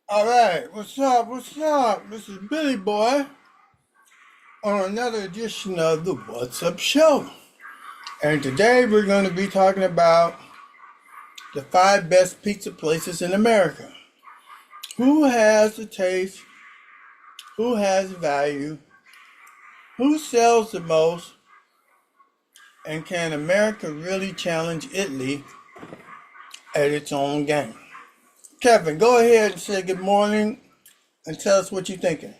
All right, what's up? What's up? This is Billy Boy on another edition of the What's Up Show. And today we're going to be talking about the five best pizza places in America. Who has the taste? Who has the value? Who sells the most? And can America really challenge Italy at its own game? Kevin, go ahead and say good morning and tell us what you're thinking.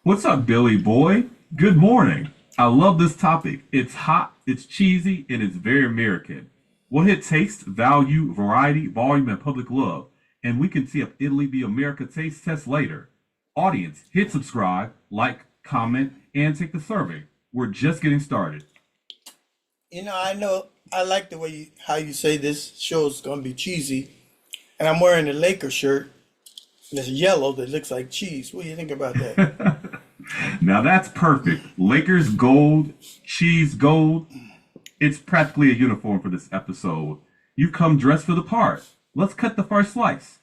What's up, Billy boy? Good morning. I love this topic. It's hot, it's cheesy, and it's very American. We'll hit taste, value, variety, volume, and public love, and we can see if Italy be America taste test later. Audience, hit subscribe, like, comment, and take the survey. We're just getting started. I know I like the way how you say this show is going to be cheesy, and I'm wearing a Lakers shirt that's yellow that looks like cheese. What do you think about that? Now that's perfect. Lakers gold, cheese gold. It's practically a uniform for this episode. You've come dressed for the part. Let's cut the first slice.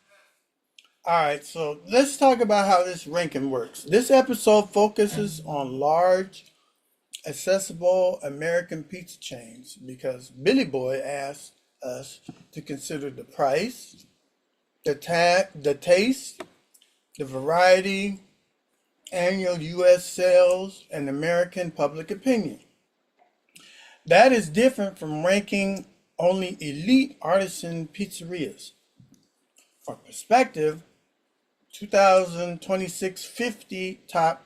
All right, so let's talk about how this ranking works. This episode focuses on large, accessible American pizza chains because Billy Boy asked us to consider the price, the taste, the variety, annual U.S. sales, and American public opinion. That is different from ranking only elite artisan pizzerias. For perspective, 2026 50 top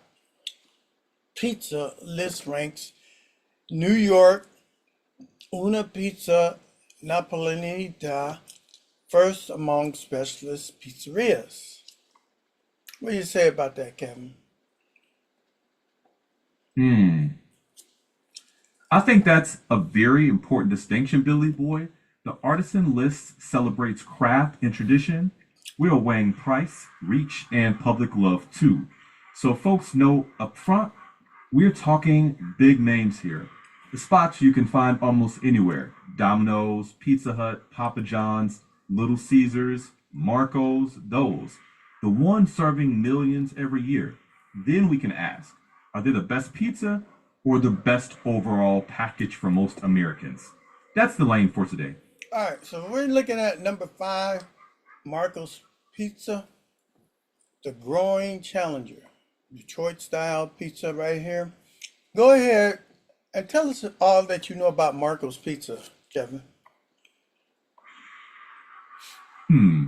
pizza list ranks New York Una Pizza Napoleonita first among specialist pizzerias. What do you say about that, Kevin? Hmm. I think that's a very important distinction, Billy Boy. The artisan list celebrates craft and tradition. We are weighing price, reach, and public love too. So folks know up front, we're talking big names here. The spots you can find almost anywhere. Domino's, Pizza Hut, Papa John's, Little Caesars, Marco's, those. The ones serving millions every year. Then we can ask, are they the best pizza or the best overall package for most Americans? That's the lane for today. All right, so we're looking at number five, Marco's Pizza, the growing challenger. Detroit style pizza right here. Go ahead and tell us all that you know about Marco's Pizza, Kevin. Hmm,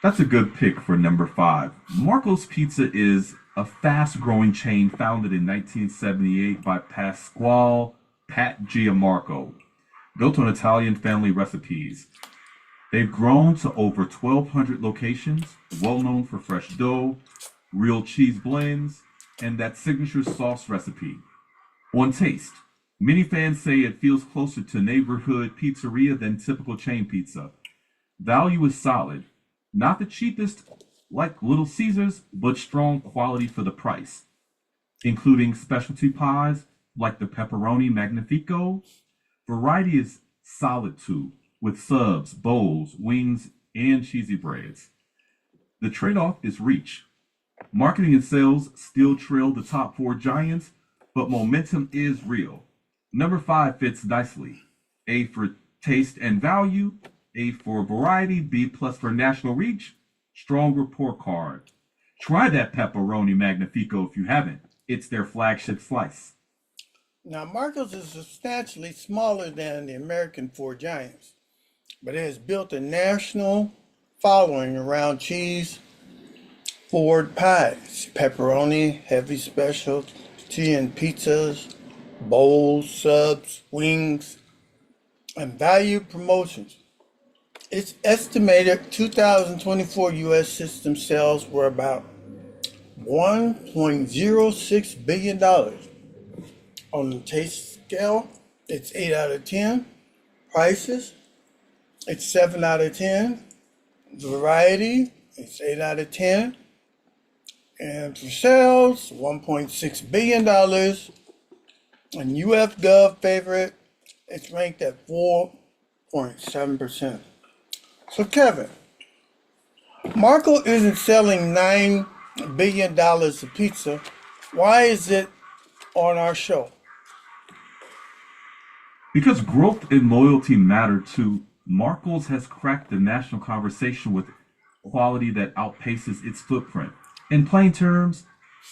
that's a good pick for number five. Marco's Pizza is a fast growing chain founded in 1978 by Pasquale Pat Giamarco, built on Italian family recipes. They've grown to over 1,200 locations, well known for fresh dough, real cheese blends, and that signature sauce recipe. On taste, many fans say it feels closer to neighborhood pizzeria than typical chain pizza. Value is solid, not the cheapest like Little Caesars, but strong quality for the price, including specialty pies like the pepperoni magnifico. Variety is solid too, with subs, bowls, wings, and cheesy breads. The trade off is reach. Marketing and sales still trail the top four giants, but momentum is real. Number five fits nicely. A for taste and value, A for variety, B plus for national reach, strong report card. Try that pepperoni magnifico if you haven't. It's their flagship slice. Now, Marco's is substantially smaller than the American Four Giants, but it has built a national following around cheese forward pies, pepperoni, heavy specialty and pizzas, bowls, subs, wings, and value promotions. It's estimated 2024 US system sales were about $1.06 billion. On the taste scale, it's 8 out of 10. Prices, it's 7 out of 10. Variety, it's 8 out of 10. And for sales, $1.6 billion. And UF Gov favorite, it's ranked at 4.7%. So Kevin, Marco isn't selling $9 billion of pizza. Why is it on our show? Because growth and loyalty matter too, Marco's has cracked the national conversation with quality that outpaces its footprint. In plain terms,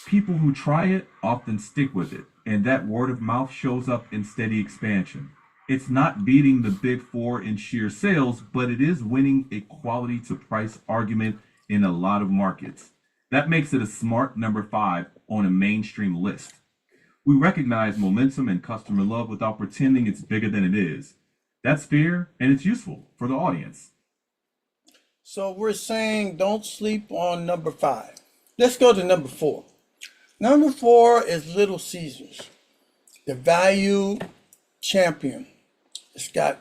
people who try it often stick with it, and that word of mouth shows up in steady expansion. It's not beating the big four in sheer sales, but it is winning a quality to price argument in a lot of markets. That makes it a smart number five on a mainstream list. We recognize momentum and customer love without pretending it's bigger than it is. That's fair and it's useful for the audience. So we're saying don't sleep on number five. Let's go to number four. Number four is Little Caesars, the value champion. It's got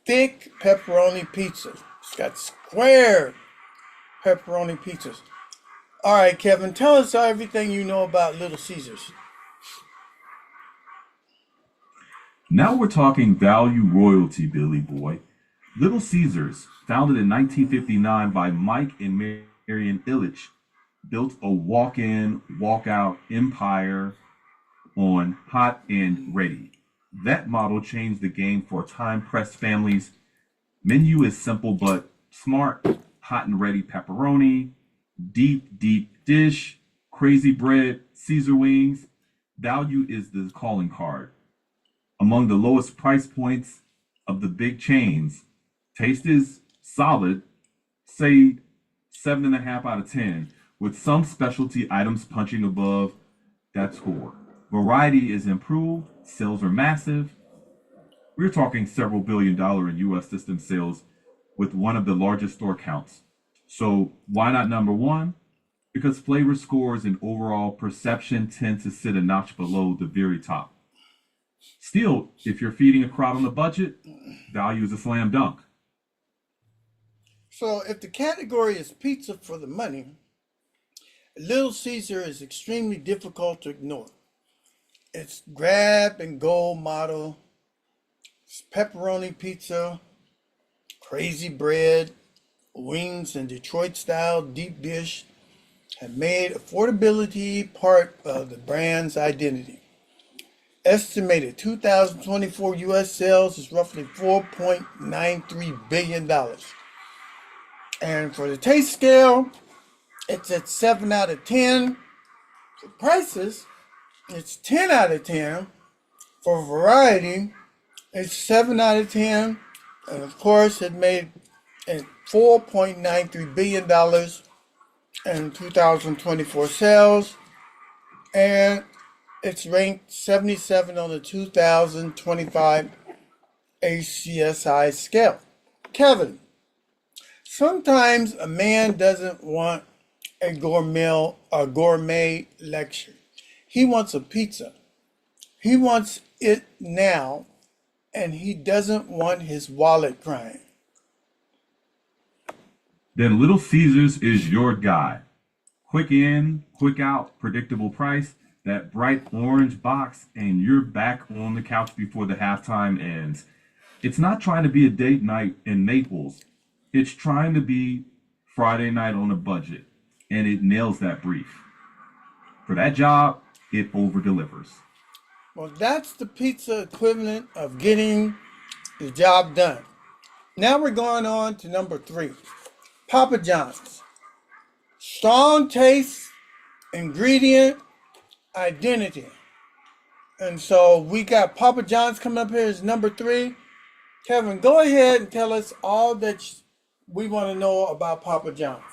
thick pepperoni pizzas. It's got square pepperoni pizzas. All right, Kevin, tell us everything you know about Little Caesars. Now we're talking value royalty, Billy Boy. Little Caesars, founded in 1959 by Mike and Marion Ilitch, built a walk-in, walk-out empire on hot and ready. That model changed the game for time-pressed families. Menu is simple but smart. Hot and ready pepperoni, deep dish, crazy bread, Caesar wings. Value is the calling card. Among the lowest price points of the big chains, taste is solid, say 7.5 out of 10, with some specialty items punching above that score. Variety is improved, sales are massive. We're talking several $billion in US system sales with one of the largest store counts. So why not number one? Because flavor scores and overall perception tend to sit a notch below the very top. Still, if you're feeding a crowd on a budget, value is a slam dunk. So if the category is pizza for the money, Little Caesar is extremely difficult to ignore. It's grab and go model, it's pepperoni pizza, crazy bread, wings and Detroit style deep dish have made affordability part of the brand's identity. Estimated 2024 US sales is roughly $4.93 billion. And for the taste scale, it's at 7 out of 10. For prices, it's 10 out of 10. For variety, it's 7 out of 10. And of course, it made $4.93 billion in 2024 sales. And it's ranked 77 on the 2025 ACSI scale. Kevin, sometimes a man doesn't want a gourmet lecture. He wants a pizza. He wants it now, and he doesn't want his wallet crying. Then Little Caesars is your guy. Quick in, quick out, predictable price, that bright orange box, and you're back on the couch before the halftime ends. It's not trying to be a date night in Naples. It's trying to be Friday night on a budget, and it nails that brief. For that job, it over delivers. Well, that's the pizza equivalent of getting the job done. Now we're going on to number three, Papa John's. Strong taste, ingredient, identity. And so we got Papa John's coming up here as number three. Kevin, go ahead and tell us all that we want to know about Papa John's.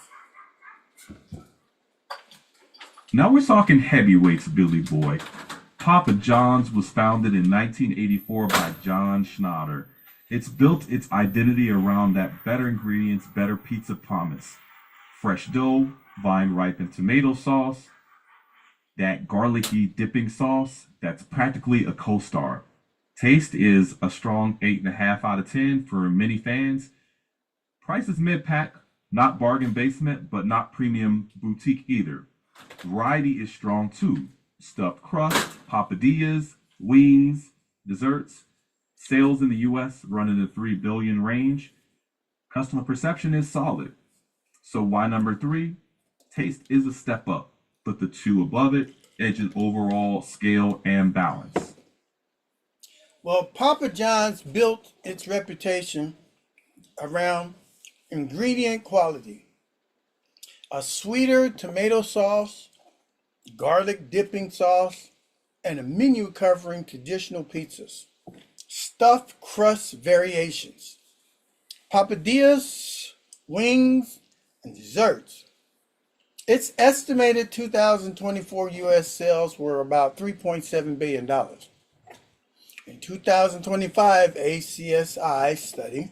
Now we're talking heavyweights, Billy Boy. Papa John's was founded in 1984 by John Schnatter. It's built its identity around that better ingredients, better pizza promise. Fresh dough, vine-ripened tomato sauce, that garlicky dipping sauce that's practically a co-star. Taste is a strong 8.5 out of 10 for many fans. Price is mid-pack, not bargain basement, but not premium boutique either. Variety is strong too. Stuffed crust, papadillas, wings, desserts. Sales in the US run in the 3 billion range. Customer perception is solid. So why number three? Taste is a step up, but the two above it edges overall scale and balance. Well, Papa John's built its reputation around ingredient quality. A sweeter tomato sauce, garlic dipping sauce, and a menu covering traditional pizzas. Stuffed crust variations. Papadillas, wings, and desserts. Its estimated 2024 US sales were about $3.7 billion. In 2025 ACSI study,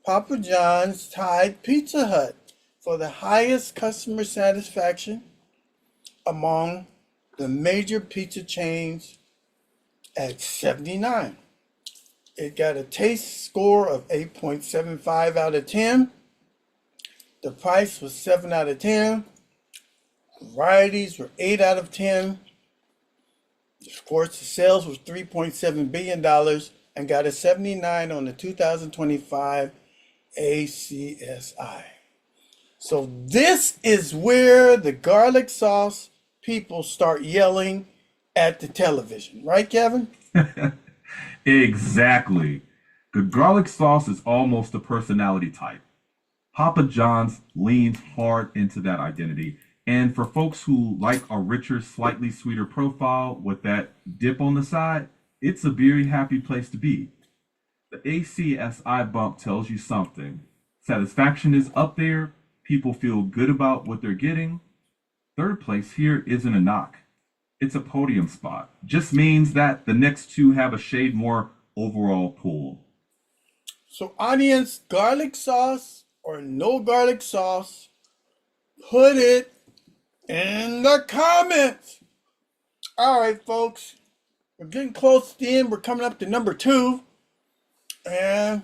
Papa John's tied Pizza Hut for the highest customer satisfaction among the major pizza chains at 79. It got a taste score of 8.75 out of 10. The price was 7 out of 10. Varieties were 8 out of 10. Of course, the sales was $3.7 billion and got a 79 on the 2025 ACSI. So this is where the garlic sauce people start yelling at the television. Right, Kevin? Exactly. The garlic sauce is almost a personality type. Papa John's leans hard into that identity. And for folks who like a richer, slightly sweeter profile with that dip on the side, it's a very happy place to be. The ACSI bump tells you something. Satisfaction is up there. People feel good about what they're getting. Third place here isn't a knock. It's a podium spot. Just means that the next two have a shade more overall pull. So audience, garlic sauce or no garlic sauce, put it in the comments. All right, folks, we're getting close to the end. We're coming up to number 2. And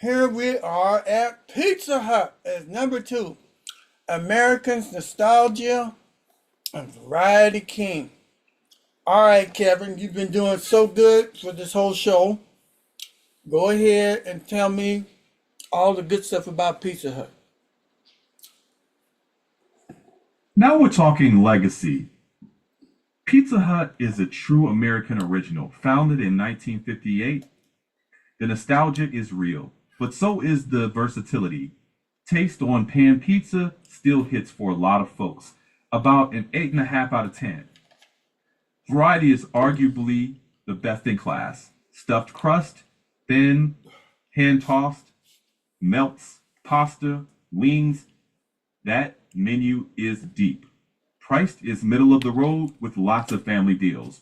here we are at Pizza Hut as number 2. Americans' nostalgia and variety king. All right, Kevin, you've been doing so good for this whole show. Go ahead and tell me all the good stuff about Pizza Hut. Now we're talking legacy. Pizza Hut is a true American original, founded in 1958. The nostalgia is real, but so is the versatility. Taste on pan pizza still hits for a lot of folks, about an 8.5 out of 10. Variety is arguably the best in class. Stuffed crust, thin, hand tossed, melts, pasta, wings. That menu is deep. Priced is middle of the road with lots of family deals.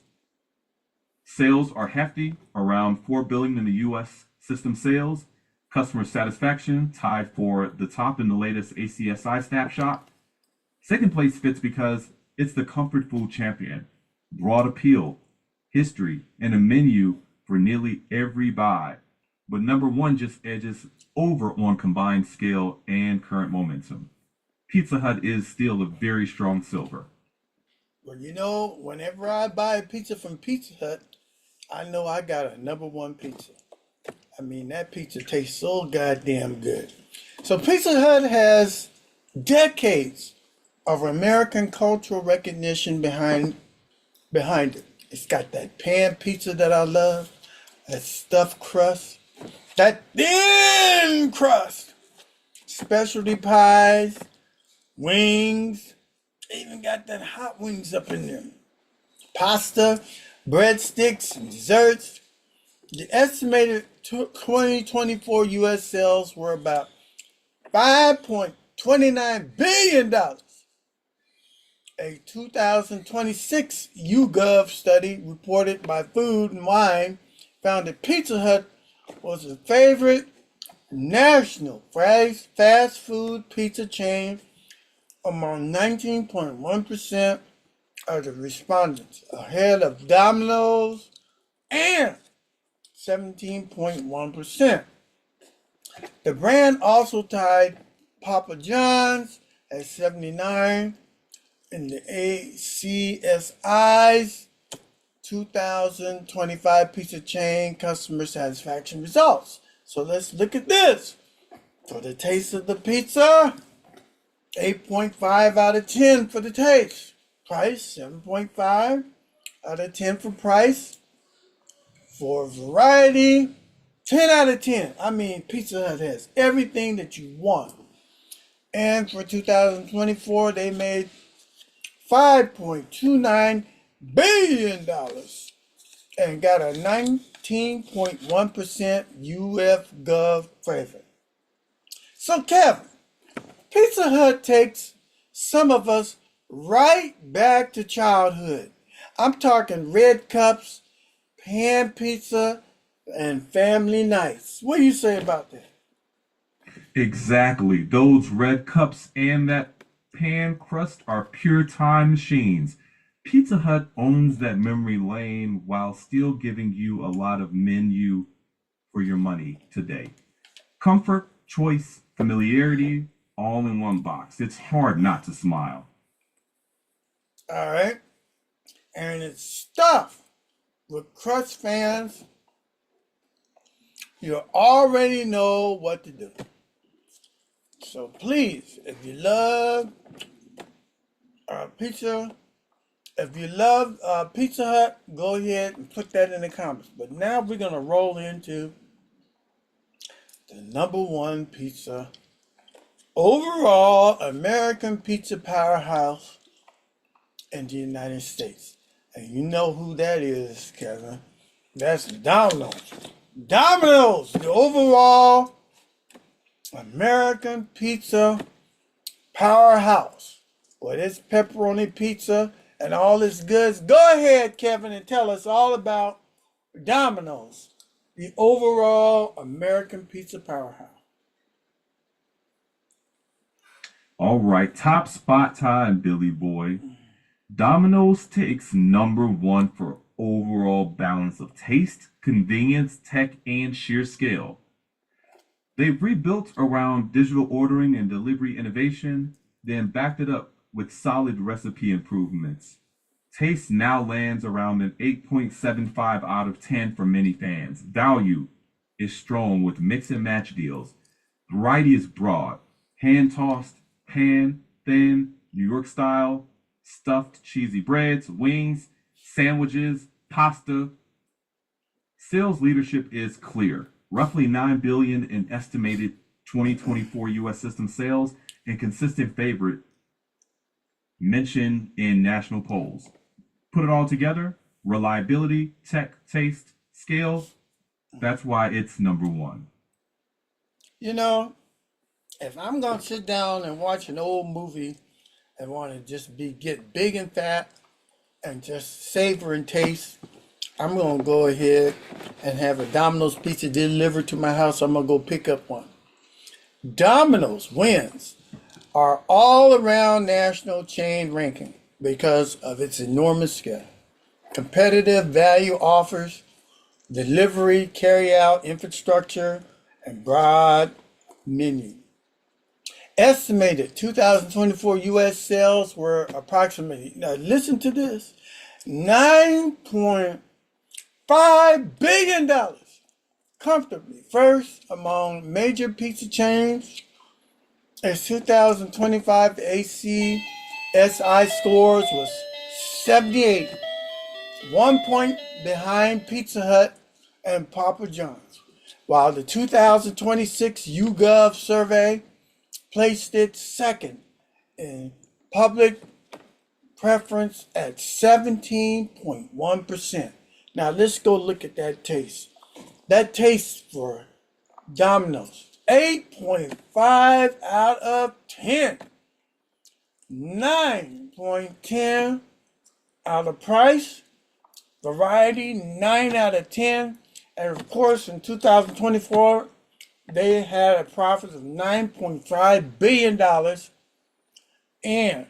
Sales are hefty, around $4 billion in the US system sales. Customer satisfaction tied for the top in the latest ACSI snapshot. Second place fits because it's the comfort food champion. Broad appeal, history, and a menu for nearly every buy. But number one just edges over on combined scale and current momentum. Pizza Hut is still a very strong silver. Well, you know, whenever I buy a pizza from Pizza Hut, I know I got a number 1 pizza. I mean, that pizza tastes so goddamn good. So Pizza Hut has decades of American cultural recognition behind it. It's got that pan pizza that I love, that stuffed crust, that thin crust, specialty pies, wings, even got that hot wings up in there. Pasta, breadsticks, and desserts. The estimated 2024 US sales were about $5.29 billion. A 2026 YouGov study reported by Food and Wine found that Pizza Hut was the favorite national fast food pizza chain among 19.1% of the respondents, ahead of Domino's and 17.1%. The brand also tied Papa John's at 79 in the ACSI's 2025 pizza chain customer satisfaction results. So let's look at this. For the taste of the pizza, 8.5 out of 10 for the taste. Price, 7.5 out of 10 for price. For variety, 10 out of 10. I mean, Pizza Hut has everything that you want. And for 2024, they made $5.29 billion and got a 19.1% UF Gov favorite. So, Kevin, Pizza Hut takes some of us right back to childhood. I'm talking red cups, pan pizza, and family nights. What do you say about that? Exactly. Those red cups and that pan crust are pure time machines. Pizza Hut owns that memory lane while still giving you a lot of menu for your money today. Comfort, choice, familiarity, all in one box. It's hard not to smile. All right. And it's stuffed with crust fans. You already know what to do. So please, if you love pizza, if you love Pizza Hut, go ahead and put that in the comments. But now we're going to roll into the number one pizza overall American pizza powerhouse in the United States. And you know who that is, Kevin. That's Domino's. Domino's, the overall American pizza powerhouse. With its pepperoni pizza and all its goods. Go ahead, Kevin, and tell us all about Domino's, the overall American pizza powerhouse. All right, top spot time, Billy Boy. Domino's takes number one for overall balance of taste, convenience, tech, and sheer scale. They've rebuilt around digital ordering and delivery innovation, then backed it up with solid recipe improvements. Taste now lands around an 8.75 out of 10 for many fans. Value is strong with mix and match deals. Variety is broad. Hand tossed, pan, thin, New York style, stuffed cheesy breads, wings, sandwiches, pasta. Sales leadership is clear. Roughly 9 billion in estimated 2024 US system sales and consistent favorite mentioned in national polls. Put it all together, reliability, tech, taste, scale, that's why it's number one. You know, if I'm going to sit down and watch an old movie and want to just get big and fat and just savor and taste, I'm going to go ahead and have a Domino's pizza delivered to my house. I'm going to go pick up one. Domino's wins our all-around national chain ranking because of its enormous scale, competitive value offers, delivery, carry-out infrastructure, and broad menu. Estimated 2024 U.S. sales were approximately, now listen to this, $9.5 billion, comfortably first among major pizza chains. Its 2025 ACSI scores was 78, 1 point behind Pizza Hut and Papa John's, while the 2026 YouGov survey placed it second in public preference at 17.1%. Now let's go look at that taste. That taste for Domino's, 8.5 out of 10. 9.10 out of price. Variety, 9 out of 10. And of course, in 2024, they had a profit of $9.5 billion. And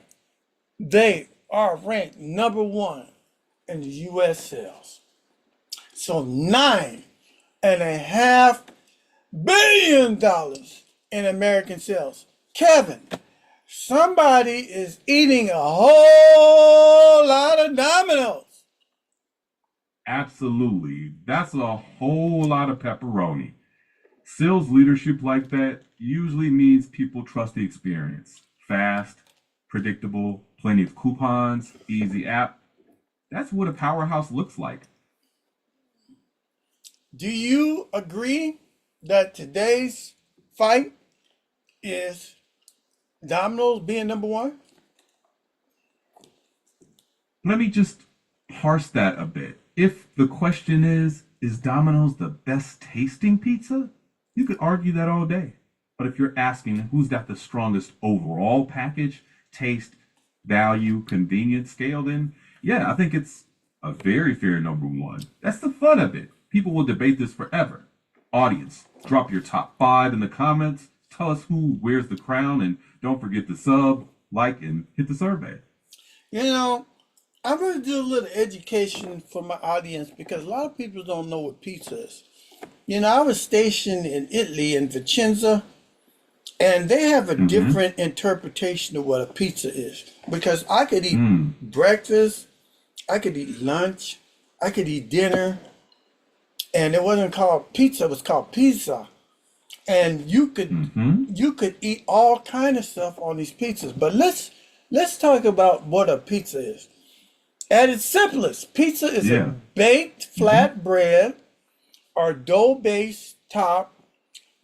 they are ranked number one in the U.S. sales. So $9.5 billion in American sales. Kevin, somebody is eating a whole lot of Domino's. Absolutely. That's a whole lot of pepperoni. Sales leadership like that usually means people trust the experience. Fast, predictable, plenty of coupons, easy app. That's what a powerhouse looks like. Do you agree that today's fight is Domino's being number one? Let me just parse that a bit. If the question is Domino's the best tasting pizza? You could argue that all day. But if you're asking who's got the strongest overall package, taste, value, convenience scale, then yeah, I think it's a very fair number one. That's the fun of it. People will debate this forever. Audience, drop your top five in the comments. Tell us who wears the crown, and don't forget to sub, like, and hit the survey. You know, I'm going to do a little education for my audience because a lot of people don't know what pizza is. You know, I was stationed in Italy, in Vicenza, and they have a different interpretation of what a pizza is. Because I could eat breakfast, I could eat lunch, I could eat dinner, and it wasn't called pizza, it was called pizza. And you could eat all kind of stuff on these pizzas. But let's talk about what a pizza is. At its simplest, pizza is a baked flat bread or dough-based top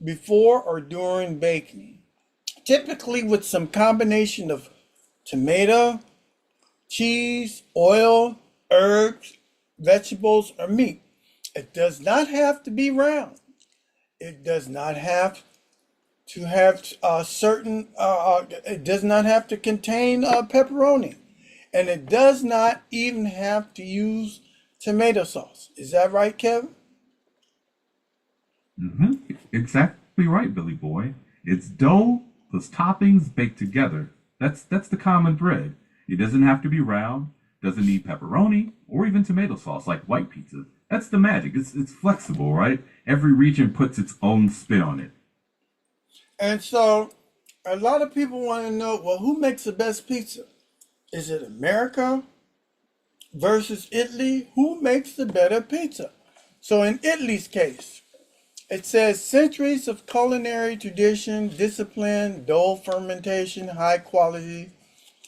before or during baking, typically with some combination of tomato, cheese, oil, herbs, vegetables, or meat. It does not have to be round. It does not have to have it does not have to contain pepperoni. And it does not even have to use tomato sauce. Is that right, Kevin? Exactly right, Billy Boy. It's dough plus toppings baked together. That's the common thread. It doesn't have to be round, doesn't need pepperoni or even tomato sauce like white pizza. That's the magic. It's flexible, right? Every region puts its own spin on it. And so a lot of people want to know, well, who makes the best pizza? Is it America versus Italy? Who makes the better pizza? So in Italy's case, it says centuries of culinary tradition, discipline, dough fermentation, high quality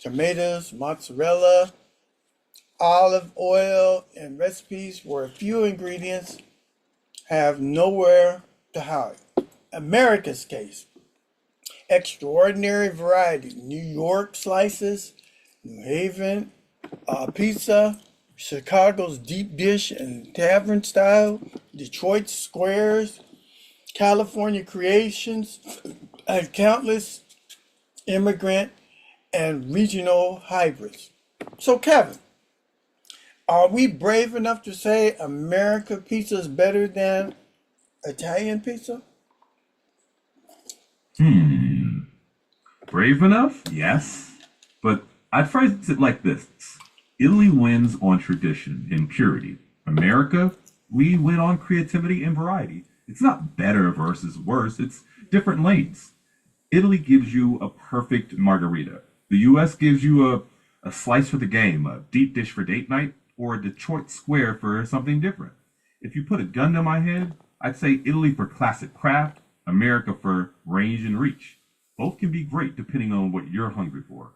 tomatoes, mozzarella, olive oil, and recipes where a few ingredients have nowhere to hide. America's case, extraordinary variety. New York slices, New Haven pizza, Chicago's deep dish and tavern style, Detroit squares, California creations, and countless immigrant and regional hybrids. So, Kevin, are we brave enough to say American pizza is better than Italian pizza? Brave enough? Yes. But I'd phrase it like this. Italy wins on tradition and purity. America, we win on creativity and variety. It's not better versus worse, it's different lanes. Italy gives you a perfect margarita. The US gives you a slice for the game, a deep dish for date night, or a Detroit square for something different. If you put a gun to my head, I'd say Italy for classic craft, America for range and reach. Both can be great depending on what you're hungry for.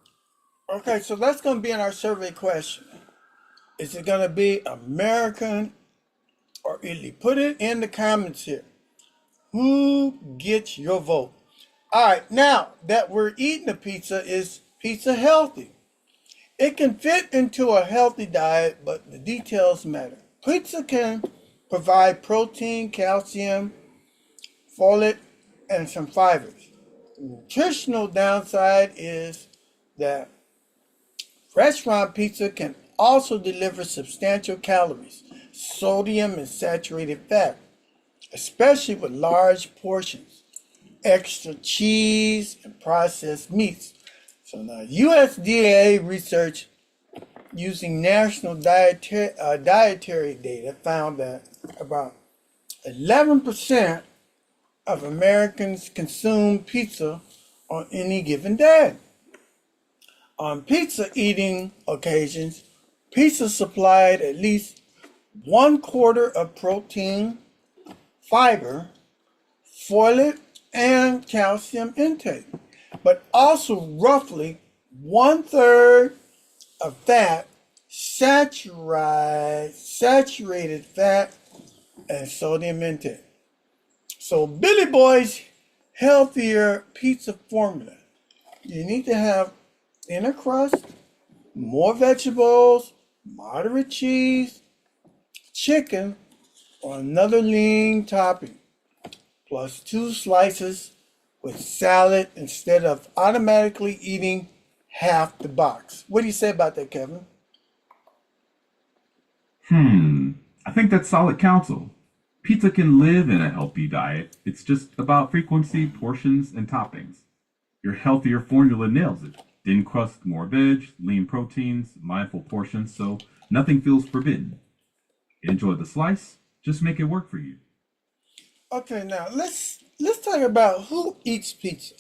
Okay, so that's going to be in our survey question. Is it going to be American or Italy? Put it in the comments here. Who gets your vote? All right, now that we're eating a pizza, is pizza healthy? It can fit into a healthy diet, but the details matter. Pizza can provide protein, calcium, folate, and some fibers. The nutritional downside is that restaurant pizza can also deliver substantial calories, sodium, and saturated fat, especially with large portions, extra cheese, and processed meats. So now USDA research using national dietary data found that about 11% of Americans consume pizza on any given day. On pizza eating occasions, pizza supplied at least 1/4 of protein, fiber, folate, and calcium intake, but also roughly 1/3 of fat, saturated fat, and sodium intake. So Billy Boy's healthier pizza formula. You need to have thinner crust, more vegetables, moderate cheese, chicken, or another lean topping, plus 2 slices with salad instead of automatically eating half the box. What do you say about that, Kevin? I think that's solid counsel. Pizza can live in a healthy diet. It's just about frequency, portions, and toppings. Your healthier formula nails it. Thin crust, more veg, lean proteins, mindful portions, so nothing feels forbidden. Enjoy the slice, just make it work for you. Okay, now let's talk about who eats pizza.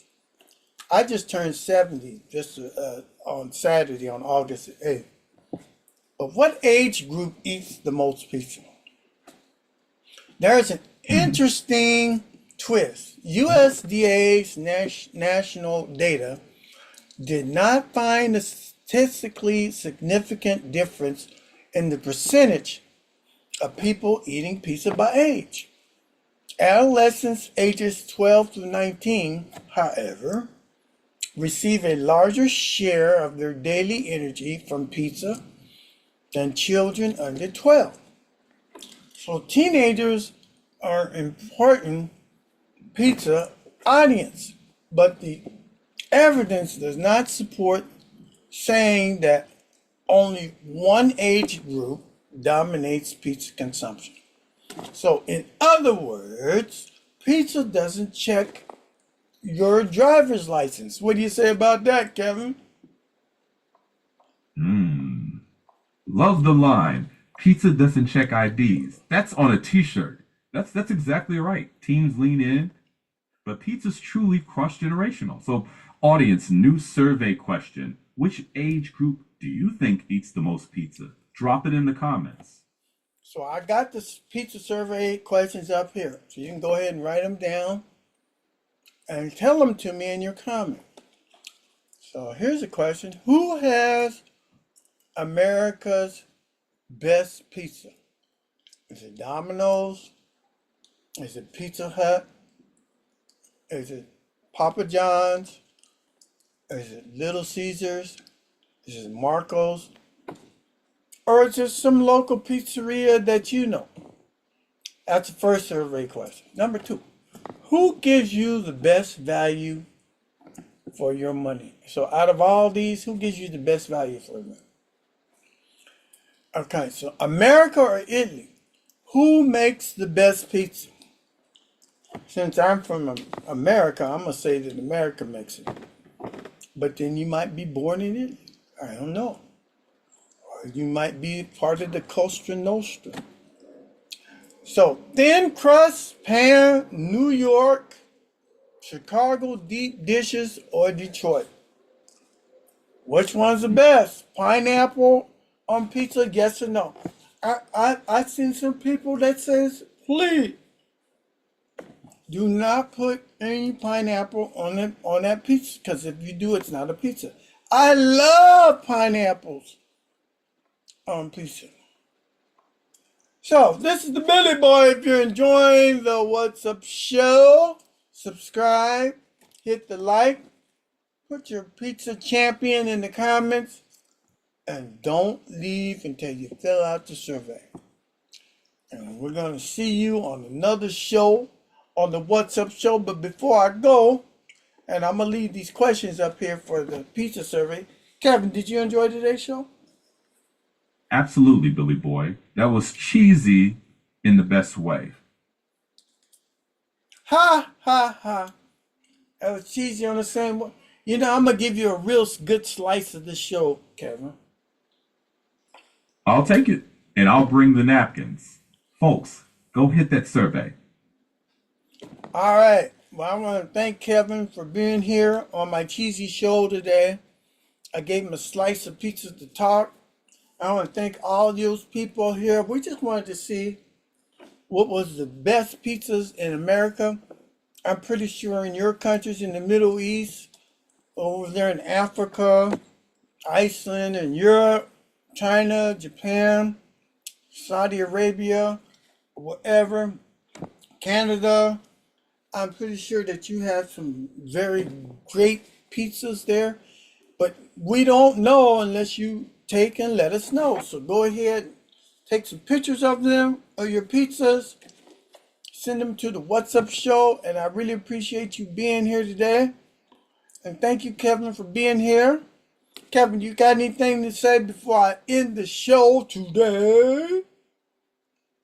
I just turned 70 just on Saturday on August 8th. But what age group eats the most pizza? There's an interesting twist. USDA's national data did not find a statistically significant difference in the percentage of people eating pizza by age. Adolescents ages 12 to 19, however, receive a larger share of their daily energy from pizza than children under 12. So teenagers are an important pizza audience, but the evidence does not support saying that only one age group dominates pizza consumption. So in other words, pizza doesn't check your driver's license. What do you say about that, Kevin? Love the line. Pizza doesn't check IDs. That's on a t-shirt. That's exactly right. Teens lean in, but pizza's truly cross-generational. So, audience, new survey question. Which age group do you think eats the most pizza? Drop it in the comments. So I got the pizza survey questions up here. So you can go ahead and write them down and tell them to me in your comment. So here's a question. Who has America's best pizza? Is it Domino's? Is it Pizza Hut? Is it Papa John's? Is it Little Caesars? Is it Marco's? Or is it some local pizzeria that you know? That's the first survey question. Number 2, who gives you the best value for your money? So out of all these, who gives you the best value for your money? Okay, so America or Italy? Who makes the best pizza? Since I'm from America, I'm going to say that America makes it. But then you might be born in Italy. I don't know. Or you might be part of the Costa Nostra. So, thin crust, pan, New York, Chicago deep dishes, or Detroit? Which one's the best? Pineapple on pizza, yes or no? I've seen some people that says, please, do not put any pineapple on that pizza, because if you do, it's not a pizza. I love pineapples on pizza. So this is the Billy Boy. If you're enjoying the What's Up show, subscribe, hit the like, put your pizza champion in the comments, and don't leave until you fill out the survey. And we're going to see you on another show on the What's Up show. But before I go, and I'm going to leave these questions up here for the pizza survey. Kevin, did you enjoy today's show? Absolutely, Billy Boy. That was cheesy in the best way. Ha, ha, ha. That was cheesy on the same way. You know, I'm going to give you a real good slice of this show, Kevin. I'll take it, and I'll bring the napkins. Folks, go hit that survey. All right. Well, I want to thank Kevin for being here on my cheesy show today. I gave him a slice of pizza to talk. I want to thank all those people here. We just wanted to see what was the best pizzas in America. I'm pretty sure in your countries in the Middle East, over there in Africa, Iceland and Europe, China, Japan, Saudi Arabia, whatever, Canada, I'm pretty sure that you have some very great pizzas there, but we don't know unless you take and let us know. So go ahead, take some pictures of them, of your pizzas, send them to the What's Up Show, and I really appreciate you being here today. And thank you, Kevin, for being here. Kevin, you got anything to say before I end the show today?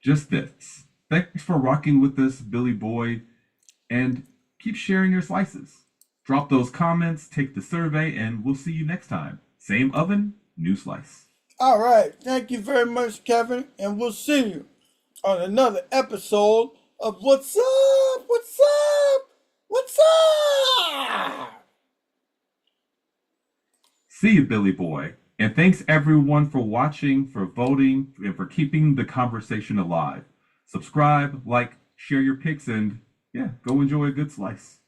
Just this. Thanks for rocking with us, Billy Boy, and keep sharing your slices. Drop those comments, take the survey, and we'll see you next time. Same oven, new slice. All right. Thank you very much, Kevin, and we'll see you on another episode of What's Up? What's Up? What's Up? See you, Billy Boy. And thanks everyone for watching, for voting, and for keeping the conversation alive. Subscribe, like, share your pics, and yeah, go enjoy a good slice.